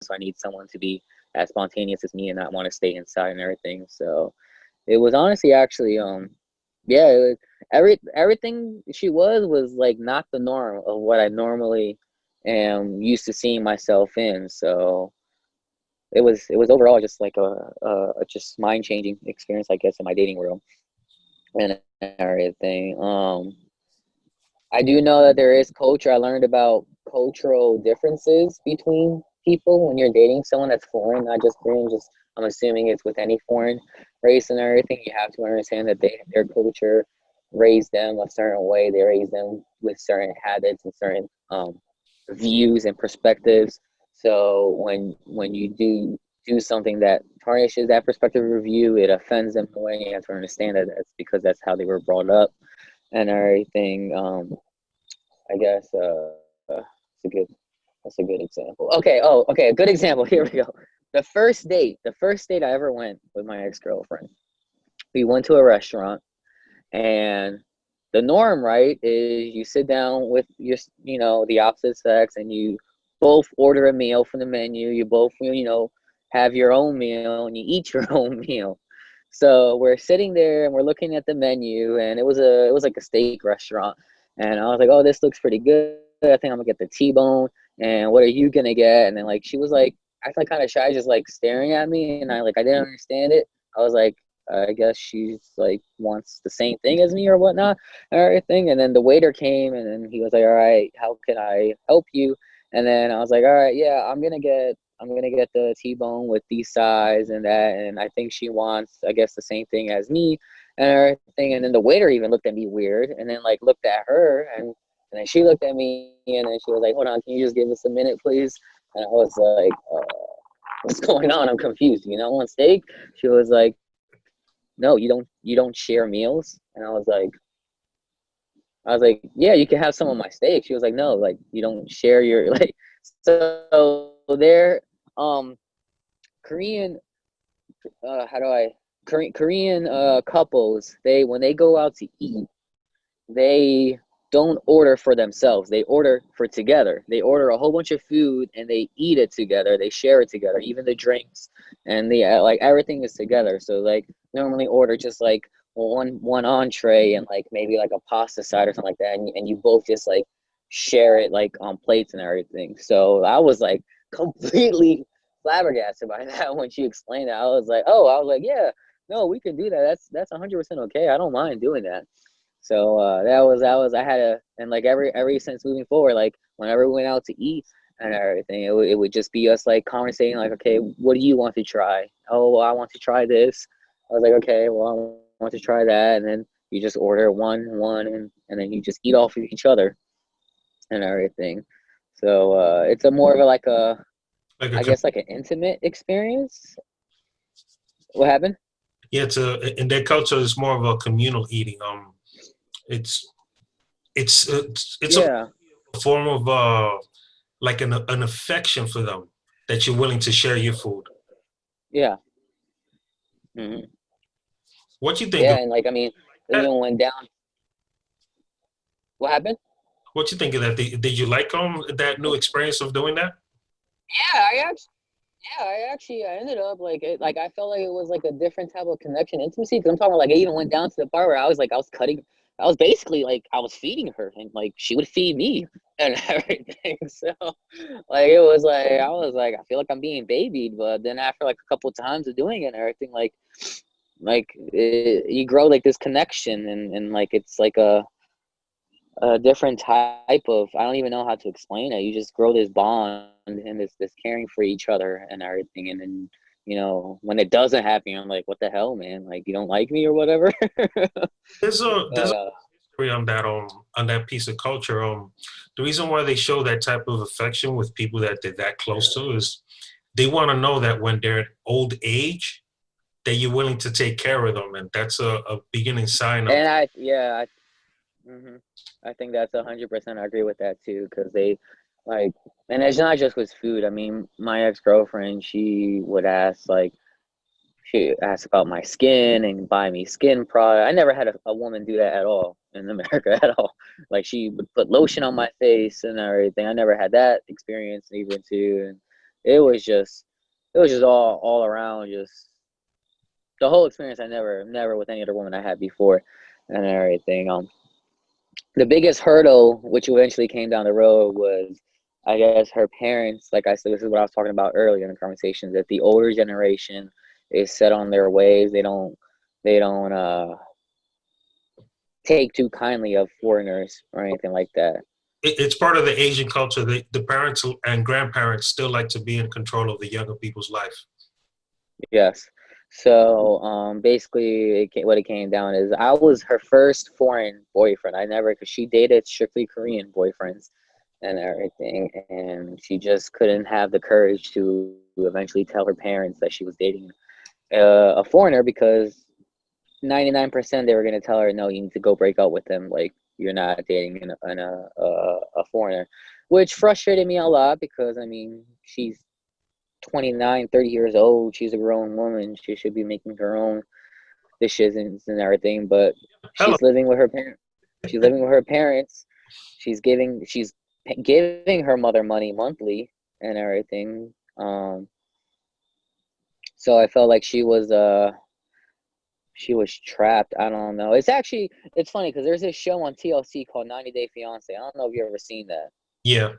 so I need someone to be as spontaneous as me and not want to stay inside and everything. So it was honestly actually yeah, it was, everything she was like not the norm of what I normally am used to seeing myself in. So it was overall just like a just mind changing experience, I guess, in my dating world and everything. I do know that there is culture. I learned about cultural differences between people when you're dating someone that's foreign, not just Korean. Just I'm assuming it's with any foreign race and everything. You have to understand that their culture raised them a certain way. They raised them with certain habits and certain views and perspectives. So when you do something that tarnishes that perspective review, it offends them in a way. You have to understand that that's because that's how they were brought up and everything. I guess it's a good that's a good example. Okay, okay, a good example. Here we go. The first date I ever went with my ex-girlfriend. We went to a restaurant, and the norm, right, is you sit down with the opposite sex, and you both order a meal from the menu. You both, have your own meal, and you eat your own meal. So we're sitting there and we're looking at the menu, and it was like a steak restaurant, and I was like, oh, this looks pretty good. I think I'm gonna get the T-bone. And what are you gonna get? And then like she was like, I felt kind of shy, just like staring at me, and I didn't understand it. I was like, I guess she's like wants the same thing as me or whatnot, and everything. And then the waiter came, and then he was like, all right, how can I help you? And then I was like, all right, yeah, I'm gonna get the T-bone with these sides and that, and I think she wants, I guess, the same thing as me and everything. And then the waiter even looked at me weird, and then like looked at her, and then she looked at me, and then she was like, hold on, can you just give us a minute, please? And I was like, what's going on? I'm confused. On steak? She was like, no, you don't share meals. And I was like, yeah, you can have some of my steak. She was like, no, like you don't share your like. So there, um, Korean, how do I? Korean couples, they when they go out to eat, they don't order for themselves. They order for together. They order a whole bunch of food and they eat it together. They share it together, even the drinks and the like everything is together. So like normally order just like one entree and like maybe like a pasta side or something like that, and you both just like share it like on plates and everything. So I was like completely flabbergasted by that when she explained it. I was like, yeah, no, we can do that. That's 100% okay. I don't mind doing that. So that was I had a and like every since moving forward, like whenever we went out to eat and everything, it would just be us like conversating like, okay, what do you want to try? Oh, well, I want to try this. I was like, okay, well, I want to try that, and then you just order one, and then you just eat off of each other and everything. So it's a more of a like a Like a I guess like an intimate experience. What happened? yeah, it's a in their culture it's more of a communal eating. It's it's a Yeah, form of like an affection for them that you're willing to share your food. yeah, hmm What you think yeah, of and like I mean, we that? even went down. What happened? What you think of that? Did you like that new experience of doing that? Yeah, I ended up like like I felt like it was like a different type of connection intimacy because I'm talking about like it even went down to the part where I was basically like I was feeding her and like she would feed me and everything. So like it was like I was like I feel like I'm being babied, but then after like a couple of times of doing it and everything, you grow like this connection and like it's like a different type of I don't even know how to explain it. You just grow this bond and this caring for each other and everything, and then when it doesn't happen, I'm like, what the hell, man? Like you don't like me or whatever. There's a uh, history on that piece of culture. The reason why they show that type of affection with people that they're that close to is they want to know that when they're at old age, that you're willing to take care of them, and that's a beginning sign of and hmm I think that's 100%. I agree with that too, because they like, and it's not just with food. I mean, my ex girlfriend, she asked about my skin and buy me skin product. I never had a woman do that at all in America at all. Like she would put lotion on my face and everything. I never had that experience even too. it was just all around just the whole experience. I never with any other woman I had before and everything. The biggest hurdle, which eventually came down the road, was I guess her parents. Like I said, this is what I was talking about earlier in the conversation, that the older generation is set on their ways. They don't take too kindly of foreigners or anything like that. It's part of the Asian culture. The parents and grandparents still like to be in control of the younger people's life. Yes. So basically, what it came down is I was her first foreign boyfriend. I never, because she dated strictly Korean boyfriends and everything, and she just couldn't have the courage to eventually tell her parents that she was dating a foreigner, because 99% they were going to tell her, no, you need to go break up with him. Like, you're not dating a foreigner, which frustrated me a lot because, I mean, she's 29, 30 years old. She's a grown woman. She should be making her own decisions and everything, but Hello. she's living with her parents. She's living with her parents. She's giving her mother money monthly and everything. So I felt like she was trapped. I don't know. It's funny because there's this show on TLC called 90 Day Fiance. I don't know if you've ever seen that. Yeah.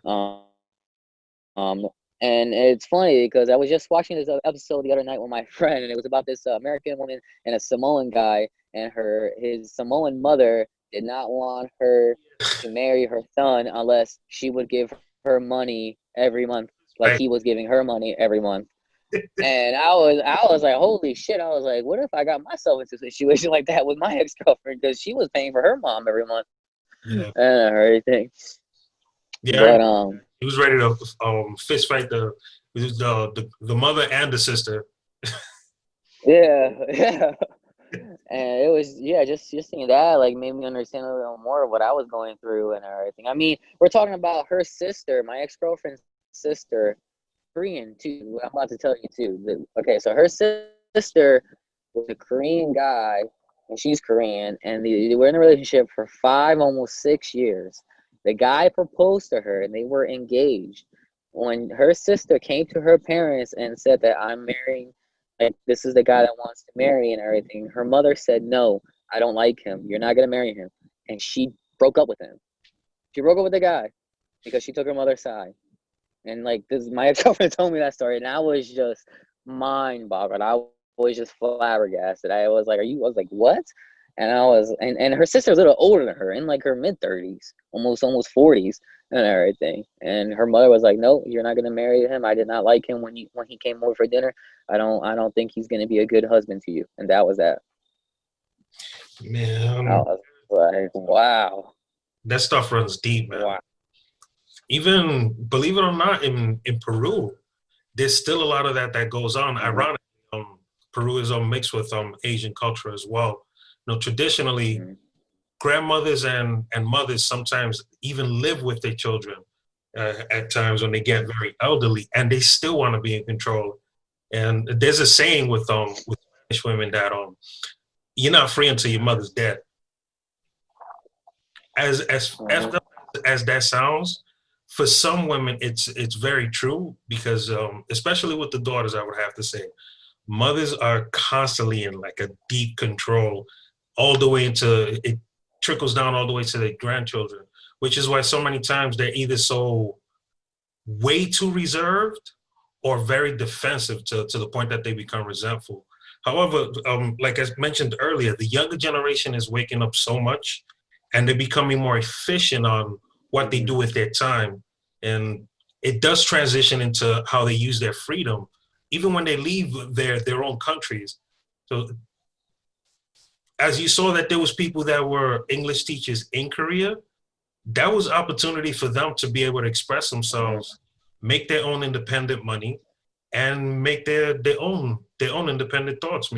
Um, and it's funny because I was just watching this episode the other night with my friend, and it was about this American woman and a Samoan guy, and his Samoan mother did not want her to marry her son unless she would give her money every month, like Right. he was giving her money every month. And I was like, holy shit! I was like, what if I got myself into a situation like that with my ex girlfriend, because she was paying for her mom every month Yeah. and everything. Yeah. But He was ready to fist fight the mother and the sister. yeah, yeah. And it was, yeah, just seeing that like made me understand a little more of what I was going through and everything. I mean, we're talking about her sister, my ex girlfriend's sister, Korean too. I'm about to tell you too. Okay, so her sister was a Korean guy, and she's Korean, and they were in a relationship for 5, almost 6 years. The guy proposed to her, and they were engaged. When her sister came to her parents and said that I'm marrying, like, this is the guy that wants to marry and everything, her mother said, no, I don't like him. You're not gonna marry him. And she broke up with him. She broke up with the guy because she took her mother's side. And like this, my ex girlfriend told me that story, and I was just mind boggled. I was just flabbergasted. I was like, "Are you?" I was like, "What?" And her sister's a little older than her, in like her mid 30s, almost 40s, and everything. And her mother was like, "No, you're not gonna marry him. I did not like him when he came over for dinner. I don't think he's gonna be a good husband to you." And that was that. I Man, was like, "Wow, that stuff runs deep, man. wow." Even believe it or not, in Peru, there's still a lot of that goes on. Mm-hmm, Ironically, Peru is mixed with Asian culture as well. Traditionally, mm-hmm, grandmothers and mothers sometimes even live with their children at times when they get very elderly, and they still want to be in control. And there's a saying with Spanish women that you're not free until your mother's dead. mm-hmm, As that sounds, for some women it's very true because especially with the daughters, I would have to say mothers are constantly in like a deep control, all the way into it trickles down all the way to their grandchildren, which is why so many times they're either so way too reserved or very defensive to the point that they become resentful. However, like I mentioned earlier, the younger generation is waking up so much and they're becoming more efficient on what they mm-hmm. do with their time. And it does transition into how they use their freedom, even when they leave their own countries. So as you saw that there was people that were English teachers in Korea, that was opportunity for them to be able to express Mm-hmm. themselves, make their own independent money, and make their own independent thoughts.